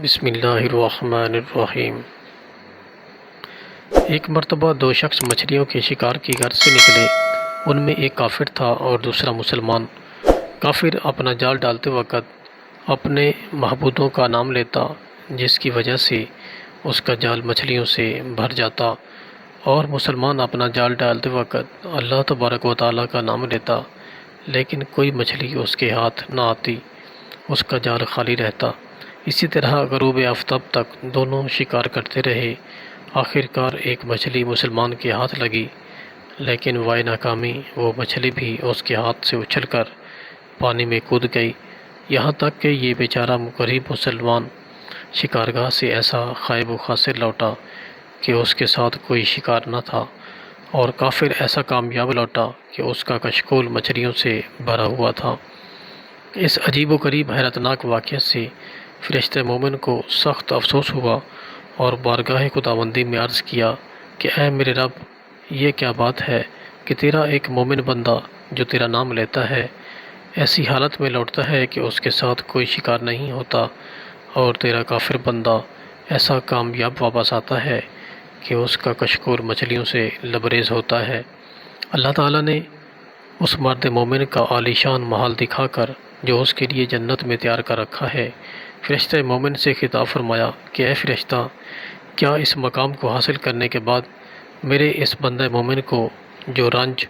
بسم اللہ الرحمن الرحیم۔ ایک مرتبہ دو شخص مچھلیوں کے شکار کی غرض سے نکلے۔ ان میں ایک کافر تھا اور دوسرا مسلمان۔ کافر اپنا جال ڈالتے وقت اپنے معبودوں کا نام لیتا، جس کی وجہ سے اس کا جال مچھلیوں سے بھر جاتا، اور مسلمان اپنا جال ڈالتے وقت اللہ تبارک و تعالیٰ کا نام لیتا، لیکن کوئی مچھلی اس کے ہاتھ نہ آتی، اس کا جال خالی رہتا۔ اسی طرح غروب آفتاب تک دونوں شکار کرتے رہے۔ آخر کار ایک مچھلی مسلمان کے ہاتھ لگی، لیکن وائے ناکامی، وہ مچھلی بھی اس کے ہاتھ سے اچھل کر پانی میں کود گئی، یہاں تک کہ یہ بیچارہ غریب مسلمان شکارگاہ سے ایسا خائب و خاسر لوٹا کہ اس کے ساتھ کوئی شکار نہ تھا، اور کافر ایسا کامیاب لوٹا کہ اس کا کشکول مچھلیوں سے بھرا ہوا تھا۔ اس عجیب و غریب حیرتناک واقعے سے فرشتہ مومن کو سخت افسوس ہوا، اور بارگاہ خداوندی میں عرض کیا کہ اے میرے رب، یہ کیا بات ہے کہ تیرا ایک مومن بندہ جو تیرا نام لیتا ہے ایسی حالت میں لوٹتا ہے کہ اس کے ساتھ کوئی شکار نہیں ہوتا، اور تیرا کافر بندہ ایسا کامیاب واپس آتا ہے کہ اس کا کشکول مچھلیوں سے لبریز ہوتا ہے۔ اللہ تعالیٰ نے اس مرد مومن کا عالی شان محل دکھا کر جو اس کے لیے جنت میں تیار کر رکھا ہے، فرشتہ مومن سے خطاب فرمایا کہ اے فرشتہ، کیا اس مقام کو حاصل کرنے کے بعد میرے اس بندہ مومن کو جو رنج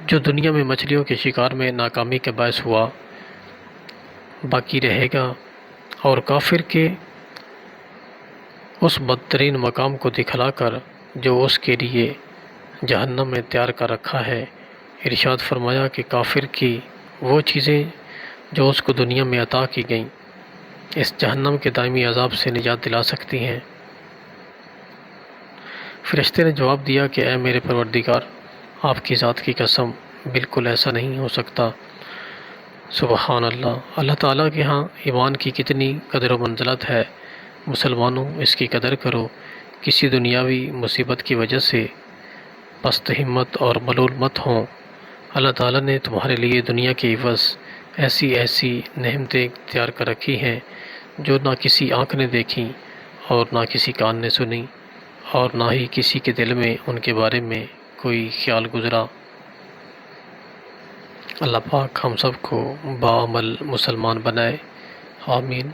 جو دنیا میں مچھلیوں کے شکار میں ناکامی کے باعث ہوا باقی رہے گا، اور کافر کے اس بدترین مقام کو دکھلا کر جو اس کے لیے جہنم میں تیار کر رکھا ہے۔ ارشاد فرمایا کہ کافر کی وہ چیزیں جو اس کو دنیا میں عطا کی گئیں اس جہنم کے دائمی عذاب سے نجات دلا سکتی ہیں۔ فرشتے نے جواب دیا کہ اے میرے پروردگار، آپ کی ذات کی قسم، بالکل ایسا نہیں ہو سکتا۔ سبحان اللہ۔ اللہ تعالیٰ کے ہاں ایمان کی کتنی قدر و منزلت ہے۔ مسلمانوں، اس کی قدر کرو۔ کسی دنیاوی مصیبت کی وجہ سے پست ہمت اور ملول مت ہوں۔ اللہ تعالیٰ نے تمہارے لیے دنیا کے عوض ایسی نعمتیں تیار کر رکھی ہیں جو نہ کسی آنکھ نے دیکھی اور نہ کسی کان نے سنی، اور نہ ہی کسی کے دل میں ان کے بارے میں کوئی خیال گزرا۔ اللہ پاک ہم سب کو باعمل مسلمان بنائے، آمین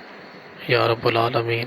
یا رب العالمین۔